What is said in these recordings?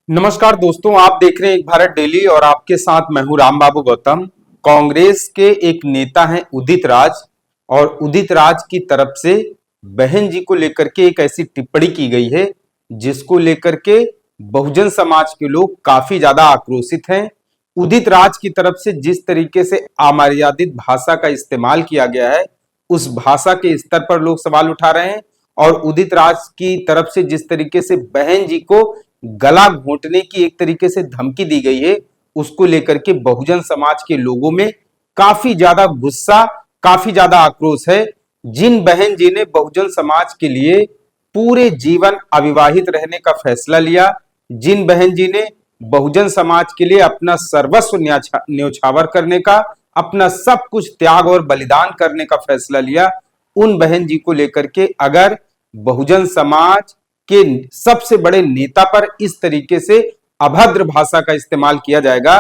नमस्कार दोस्तों, आप देख रहे हैं एक भारत डेली और आपके साथ मैं हूं राम बाबू गौतम। कांग्रेस के एक नेता हैं उदित राज, और उदित राज की तरफ से बहन जी को लेकर के एक ऐसी टिप्पणी की गई है जिसको लेकर के बहुजन समाज के लोग काफी ज्यादा आक्रोशित हैं। उदित राज की तरफ से जिस तरीके से अमर्यादित भाषा का इस्तेमाल किया गया है, उस भाषा के स्तर पर लोग सवाल उठा रहे हैं। और उदित राज की तरफ से जिस तरीके से बहन जी को गला घोंटने की एक तरीके से धमकी दी गई है, उसको लेकर के बहुजन समाज के लोगों में काफी ज्यादा गुस्सा, काफी ज्यादा आक्रोश है। जिन बहन जी ने बहुजन समाज के लिए पूरे जीवन अविवाहित रहने का फैसला लिया, जिन बहन जी ने बहुजन समाज के लिए अपना सर्वस्व न्योछावर करने का, अपना सब कुछ त्याग और बलिदान करने का फैसला लिया, उन बहन जी को लेकर के अगर बहुजन समाज के सबसे बड़े नेता पर इस तरीके से अभद्र भाषा का इस्तेमाल किया जाएगा,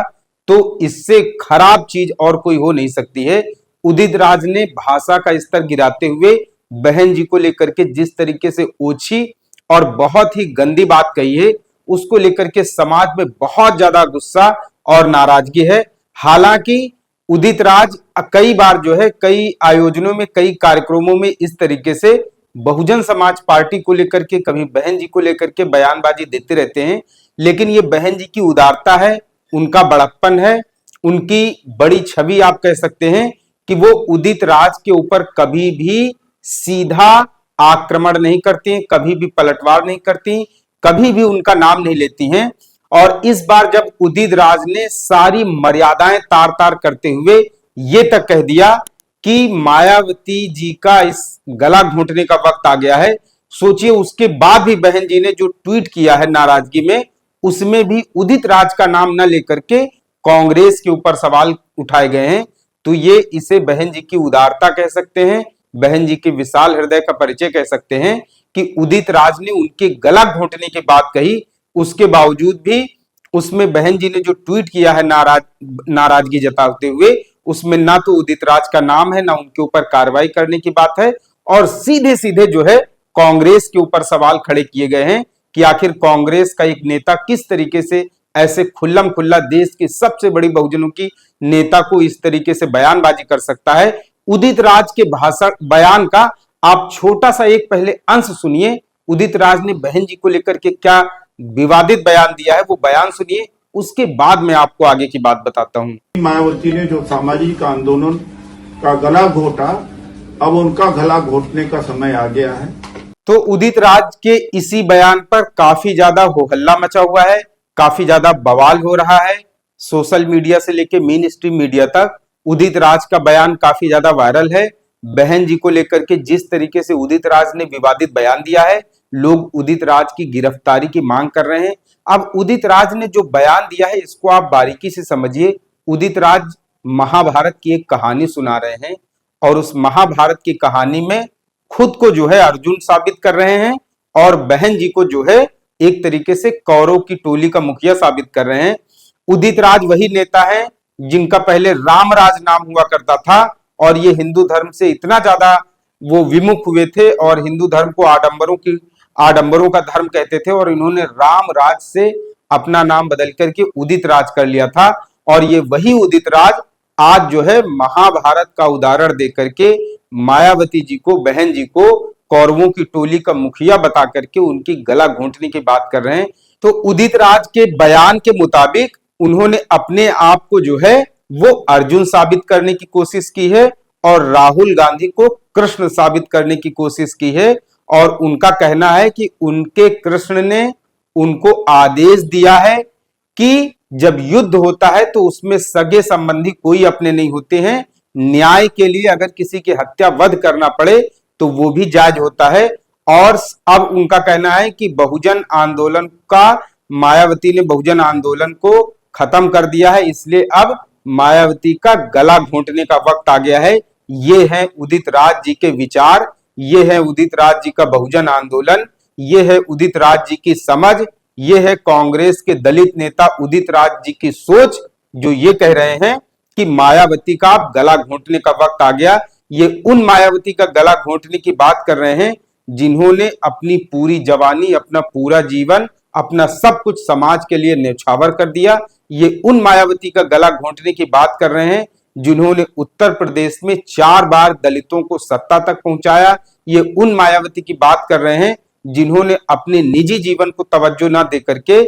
तो इससे खराब चीज और कोई हो नहीं सकती है। उदित राज ने भाषा का स्तर गिराते हुए बहन जी को लेकर के जिस तरीके से ओछी और बहुत ही गंदी बात कही है, उसको लेकर के समाज में बहुत ज्यादा गुस्सा और नाराजगी है। हालांकि उदित राज कई बार जो है कई आयोजनों में, कई कार्यक्रमों में इस तरीके से बहुजन समाज पार्टी को लेकर के, कभी बहन जी को लेकर के बयानबाजी देते रहते हैं। लेकिन ये बहन जी की उदारता है, उनका बड़प्पन है, उनकी बड़ी छवि आप कह सकते हैं कि वो उदित राज के ऊपर कभी भी सीधा आक्रमण नहीं करती हैं, कभी भी पलटवार नहीं करती, कभी भी उनका नाम नहीं लेती हैं। और इस बार जब उदित राज ने सारी मर्यादाएं तार तार करते हुए ये तक कह दिया कि मायावती जी का इस गला घोंटने का वक्त आ गया है, सोचिए उसके बाद भी बहन जी ने जो ट्वीट किया है नाराजगी में, उसमें भी उदित राज का नाम न लेकर के कांग्रेस के ऊपर सवाल उठाए गए हैं। तो ये इसे बहन जी की उदारता कह सकते हैं, बहन जी के विशाल हृदय का परिचय कह सकते हैं कि उदित राज ने उनके गला घोंटने की बात कही, उसके बावजूद भी उसमें बहन जी ने जो ट्वीट किया है नाराजगी जताते हुए, उसमें ना तो उदित राज का नाम है, ना उनके ऊपर कार्रवाई करने की बात है। और सीधे सीधे जो है कांग्रेस के ऊपर सवाल खड़े किए गए हैं कि आखिर कांग्रेस का एक नेता किस तरीके से ऐसे खुल्लम खुल्ला देश की सबसे बड़ी बहुजनों की नेता को इस तरीके से बयानबाजी कर सकता है। उदित राज के भाषण बयान का आप छोटा सा एक पहले अंश सुनिए। उदित राज ने बहन जी को लेकर के क्या विवादित बयान दिया है, वो बयान सुनिए, उसके बाद मैं आपको आगे की बात बताता हूं। मायावती ने जो सामाजिक आंदोलन का गला घोटा, अब उनका गला घोटने का समय आ गया है। तो उदित राज के इसी बयान पर काफी ज्यादा हो हल्ला मचा हुआ है, काफी ज्यादा बवाल हो रहा है। सोशल मीडिया से लेके मेन स्ट्रीम मीडिया तक उदित राज का बयान काफी ज्यादा वायरल है। बहन जी को लेकर के जिस तरीके से उदित राज ने विवादित बयान दिया है, लोग उदित राज की गिरफ्तारी की मांग कर रहे हैं। अब उदित राज ने जो बयान दिया है, इसको आप बारीकी से समझिए। उदित राज महाभारत की एक कहानी सुना रहे हैं, और उस महाभारत की कहानी में खुद को जो है अर्जुन साबित कर रहे हैं, और बहन जी को जो है एक तरीके से कौरव की टोली का मुखिया साबित कर रहे हैं। उदित राज वही नेता है जिनका पहले रामराज नाम हुआ करता था, और ये हिंदू धर्म से इतना ज्यादा वो विमुख हुए थे और हिंदू धर्म को आडंबरों का धर्म कहते थे, और इन्होंने राम राज से अपना नाम बदल करके उदित राज कर लिया था। और ये वही उदित राज आज जो है महाभारत का उदाहरण देकर के मायावती जी को, बहन जी को कौरवों की टोली का मुखिया बता करके उनकी गला घोंटने की बात कर रहे हैं। तो उदित राज के बयान के मुताबिक उन्होंने अपने आप को जो है वो अर्जुन साबित करने की कोशिश की है, और राहुल गांधी को कृष्ण साबित करने की कोशिश की है। और उनका कहना है कि उनके कृष्ण ने उनको आदेश दिया है कि जब युद्ध होता है तो उसमें सगे संबंधी कोई अपने नहीं होते हैं, न्याय के लिए अगर किसी की हत्या वध करना पड़े तो वो भी जायज होता है। और अब उनका कहना है कि बहुजन आंदोलन का, मायावती ने बहुजन आंदोलन को खत्म कर दिया है, इसलिए अब मायावती का गला घोंटने का वक्त आ गया है। ये है उदित राज जी के विचार, ये है उदित राज जी का बहुजन आंदोलन, ये है उदित राज जी की समझ, ये है कांग्रेस के दलित नेता उदित राज जी की सोच, जो ये कह रहे हैं कि मायावती का गला घोंटने का वक्त आ गया। ये उन मायावती का गला घोंटने की बात कर रहे हैं जिन्होंने अपनी पूरी जवानी, अपना पूरा जीवन अपना सब कुछ समाज के लिए न्यौछावर कर दिया। ये उन मायावती का गला घोंटने की बात कर रहे हैं जिन्होंने उत्तर प्रदेश में 4 बार दलितों को सत्ता तक पहुंचाया। ये उन मायावती की बात कर रहे हैं जिन्होंने अपने निजी जीवन को तवज्जो ना देकर के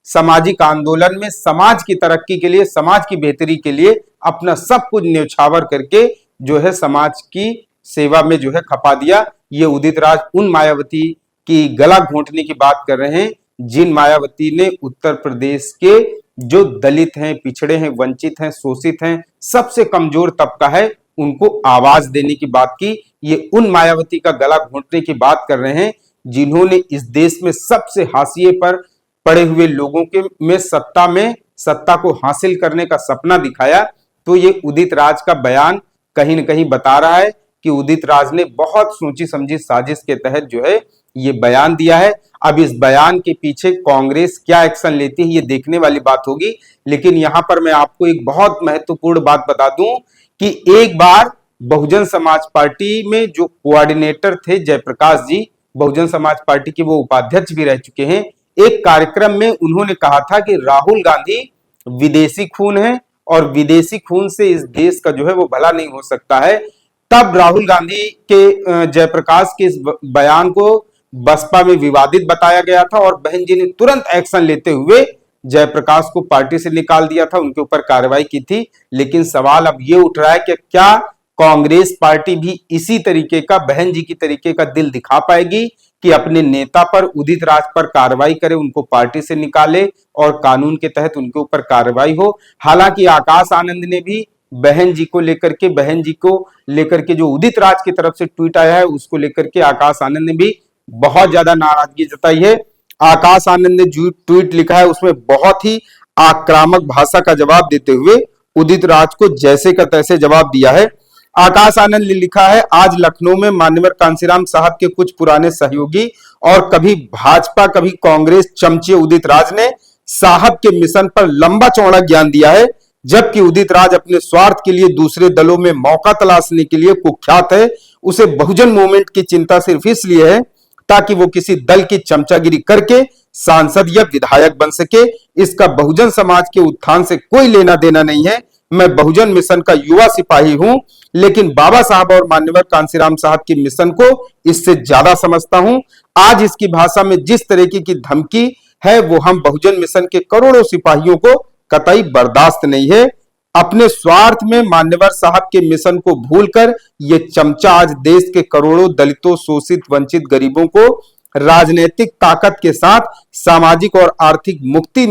सामाजिक आंदोलन में समाज की तरक्की के लिए, समाज की बेहतरी के लिए अपना सब कुछ न्यौछावर करके जो है समाज की सेवा में जो है खपा दिया। ये उदित राज उन मायावती की गला घोंटने की बात कर रहे हैं जिन मायावती ने उत्तर प्रदेश के जो दलित हैं, पिछड़े हैं, वंचित हैं, शोषित हैं, सबसे कमजोर तबका है, उनको आवाज देने की बात की। ये उन मायावती का गला घोंटने की बात कर रहे हैं जिन्होंने इस देश में सबसे हाशिए पर पड़े हुए लोगों के में सत्ता को हासिल करने का सपना दिखाया। तो ये उदित राज का बयान कहीं न कहीं बता रहा है कि उदित राज ने बहुत सोची समझी साजिश के तहत जो है ये बयान दिया है। अब इस बयान के पीछे कांग्रेस क्या एक्शन लेती है ये देखने वाली बात होगी। लेकिन यहां पर मैं आपको एक बहुत महत्वपूर्ण बात बता दूं कि एक बार बहुजन समाज पार्टी में जो कोऑर्डिनेटर थे जयप्रकाश जी, बहुजन समाज पार्टी के वो उपाध्यक्ष भी रह चुके हैं, एक कार्यक्रम में उन्होंने कहा था कि राहुल गांधी विदेशी खून है और विदेशी खून से इस देश का जो है वो भला नहीं हो सकता है। तब राहुल गांधी के जयप्रकाश के इस बयान को बसपा में विवादित बताया गया था और बहन जी ने तुरंत एक्शन लेते हुए जयप्रकाश को पार्टी से निकाल दिया था, उनके ऊपर कार्रवाई की थी। लेकिन सवाल अब ये उठ रहा है कि क्या कांग्रेस पार्टी भी इसी तरीके का, बहन जी की तरीके का दिल दिखा पाएगी कि अपने नेता पर, उदित राज पर कार्रवाई करे, उनको पार्टी से निकाले और कानून के तहत उनके ऊपर कार्रवाई हो। हालांकि आकाश आनंद ने भी बहन जी को लेकर के जो उदित राज की तरफ से ट्वीट आया है उसको लेकर के आकाश आनंद ने भी बहुत ज्यादा नाराजगी जताई है। आकाश आनंद ने जो ट्वीट लिखा है उसमें बहुत ही आक्रामक भाषा का जवाब देते हुए उदित राज को जैसे का तैसे जवाब दिया है। आकाश आनंद ने लिखा है, आज लखनऊ में मान्यवर कांशीराम साहब के कुछ पुराने सहयोगी और कभी भाजपा कभी कांग्रेस चमचे उदित राज ने साहब के मिशन पर लंबा चौड़ा ज्ञान दिया है, जबकि उदित राज अपने स्वार्थ के लिए दूसरे दलों में मौका तलाशने के लिए कुख्यात है। उसे बहुजन मूवमेंट की चिंता सिर्फ इसलिए है ताकि वो किसी दल की चमचागिरी करके सांसद या विधायक बन सके। इसका बहुजन समाज के उत्थान से कोई लेना देना नहीं है। मैं बहुजन मिशन का युवा सिपाही हूं, लेकिन बाबा साहब और मान्यवर कांशीराम साहब के मिशन को इससे ज्यादा समझता हूं। आज इसकी भाषा में जिस तरीके की धमकी है वो हम बहुजन मिशन के करोड़ों सिपाहियों को कतई बर्दाश्त नहीं है। अपने स्वार्थ में मान्यवर साहब के मिशन को भूलकर ये चमचा आज देश के करोड़ों दलितों, शोषित, वंचित गरीबों को राजनीतिक ताकत के साथ सामाजिक और आर्थिक मुक्ति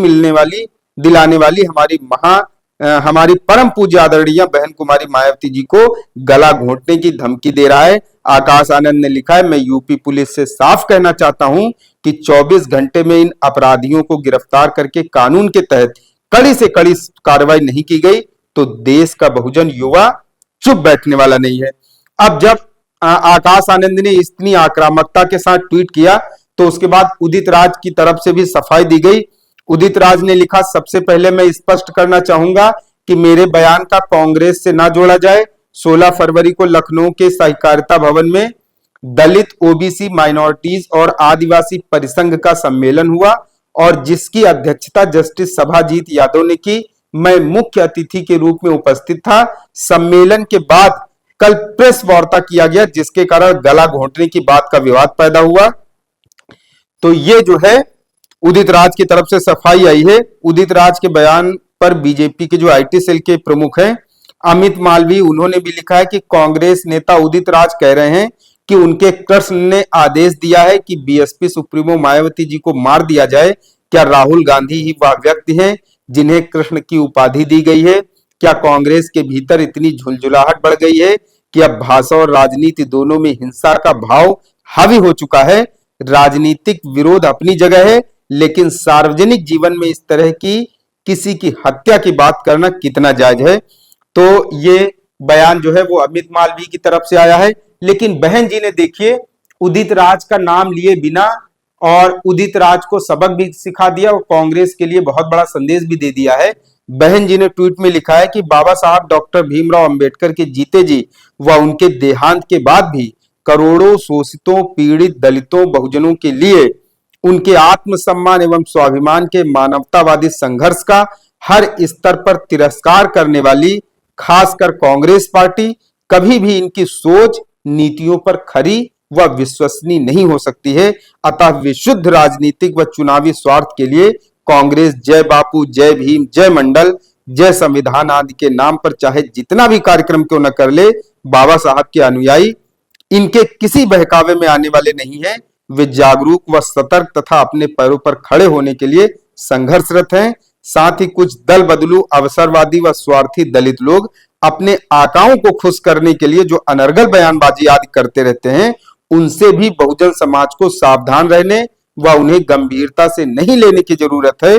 दिलाने वाली हमारी परम पूज्य आदरणीय बहन कुमारी मायावती जी को गला घोंटने की धमकी दे रहा है। आकाश आनंद ने लिखा है, मैं यूपी पुलिस से साफ कहना चाहता हूं कि 24 घंटे में इन अपराधियों को गिरफ्तार करके कानून के तहत कड़ी से कड़ी कार्रवाई नहीं की गई तो देश का बहुजन युवा चुप बैठने वाला नहीं है। अब जब आकाश आनंद ने इतनी आक्रामकता के साथ ट्वीट किया तो उसके बाद उदित राज की तरफ से भी सफाई दी गई। उदित राज ने लिखा, सबसे पहले मैं स्पष्ट करना चाहूंगा कि मेरे बयान का कांग्रेस से ना जोड़ा जाए। 16 फरवरी को लखनऊ के सहकारिता भवन में दलित, ओबीसी, माइनॉरिटीज और आदिवासी परिसंघ का सम्मेलन हुआ और जिसकी अध्यक्षता जस्टिस सभाजीत यादव ने की। मैं मुख्य अतिथि के रूप में उपस्थित था। सम्मेलन के बाद कल प्रेस वार्ता किया गया जिसके कारण गला घोंटने की बात का विवाद पैदा हुआ। तो ये जो है उदित राज की तरफ से सफाई आई है। उदित राज के बयान पर बीजेपी के जो आईटी सेल के प्रमुख हैं अमित मालवीय, उन्होंने भी लिखा है कि कांग्रेस नेता उदित राज कह रहे हैं कि उनके कृष्ण ने आदेश दिया है कि बीएसपी सुप्रीमो मायावती जी को मार दिया जाए। क्या राहुल गांधी ही वह व्यक्ति हैं जिन्हें कृष्ण की उपाधि दी गई है? क्या कांग्रेस के भीतर इतनी झुलझुलाहट बढ़ गई है कि अब भाषा और राजनीति दोनों में हिंसा का भाव हावी हो चुका है? राजनीतिक विरोध अपनी जगह है, लेकिन सार्वजनिक जीवन में इस तरह की किसी की हत्या की बात करना कितना जायज है? तो ये बयान जो है वो अमित मालवीय की तरफ से आया है। लेकिन बहन जी ने देखिए उदित राज का नाम लिए बिना और उदित राज को सबक भी सिखा दिया और कांग्रेस के लिए बहुत बड़ा संदेश भी दे दिया है। बहन जी ने ट्वीट में लिखा है कि बाबा साहब डॉक्टर भीमराव अंबेडकर के जीते जी व उनके देहांत के बाद भी करोड़ों शोषितों, पीड़ित दलितों, बहुजनों के लिए उनके आत्मसम्मान एवं स्वाभिमान के मानवतावादी संघर्ष का हर स्तर पर तिरस्कार करने वाली खासकर कांग्रेस पार्टी कभी भी इनकी सोच नीतियों पर खरी व विश्वसनीय नहीं हो सकती है। अतः विशुद्ध राजनीतिक व चुनावी स्वार्थ के लिए कांग्रेस जय बापू, जय भीम, जय मंडल, जय संविधान आदि के नाम पर चाहे जितना भी कार्यक्रम क्यों न कर ले, बाबा साहब के अनुयायी इनके किसी बहकावे में आने वाले नहीं है। वे जागरूक व सतर्क तथा अपने पैरों पर खड़े होने के लिए संघर्षरत हैं। साथ ही कुछ दल बदलू, अवसरवादी व स्वार्थी दलित लोग अपने आकाओं को खुश करने के लिए जो अनर्गल बयानबाजी आदि करते रहते हैं, उनसे भी बहुजन समाज को सावधान रहने व उन्हें गंभीरता से नहीं लेने की जरूरत है,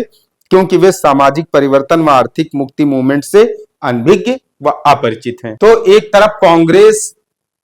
क्योंकि वे सामाजिक परिवर्तन व आर्थिक मुक्ति मूवमेंट से अनभिज्ञ व अपरिचित हैं। तो एक तरफ कांग्रेस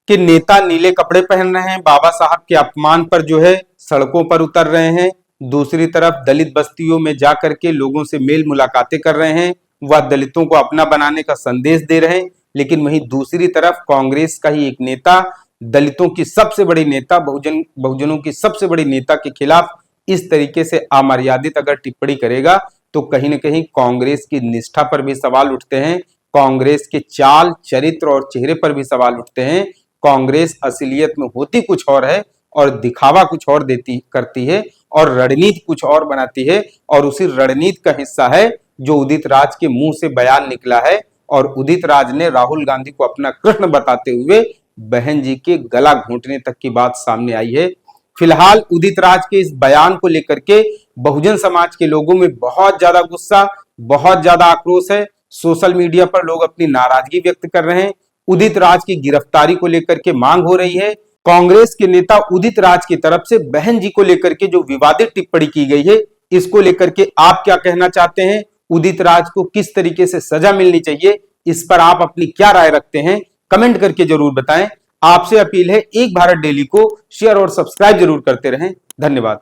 के नेता नीले कपड़े पहन रहे हैं, बाबा साहब के अपमान पर जो है सड़कों पर उतर रहे हैं, दूसरी तरफ दलित बस्तियों में जाकर के लोगों से मेल मुलाकातें कर रहे हैं, वह दलितों को अपना बनाने का संदेश दे रहे हैं। लेकिन वहीं दूसरी तरफ कांग्रेस का ही एक नेता, दलितों की सबसे बड़ी नेता, बहुजनों की सबसे बड़ी नेता के खिलाफ इस तरीके से अमर्यादित अगर टिप्पणी करेगा तो कहीं ना कहीं कांग्रेस की निष्ठा पर भी सवाल उठते हैं, कांग्रेस के चाल, चरित्र और चेहरे पर भी सवाल उठते हैं। कांग्रेस असलियत में होती कुछ और है और दिखावा कुछ और करती है और रणनीति कुछ और बनाती है, और उसी रणनीति का हिस्सा है जो उदित राज के मुंह से बयान निकला है। और उदित राज ने राहुल गांधी को अपना कृष्ण बताते हुए बहन जी के गला घोंटने तक की बात सामने आई है। फिलहाल उदित राज के इस बयान को लेकर के बहुजन समाज के लोगों में बहुत ज्यादा गुस्सा, बहुत ज्यादा आक्रोश है। सोशल मीडिया पर लोग अपनी नाराजगी व्यक्त कर रहे हैं। उदित राज की गिरफ्तारी को लेकर के मांग हो रही है। कांग्रेस के नेता उदित राज की तरफ से बहन जी को लेकर के जो विवादित टिप्पणी की गई है, इसको लेकर के आप क्या कहना चाहते हैं? उदित राज को किस तरीके से सजा मिलनी चाहिए, इस पर आप अपनी क्या राय रखते हैं? कमेंट करके जरूर बताएं। आपसे अपील है, एक भारत डेली को शेयर और सब्सक्राइब जरूर करते रहें। धन्यवाद।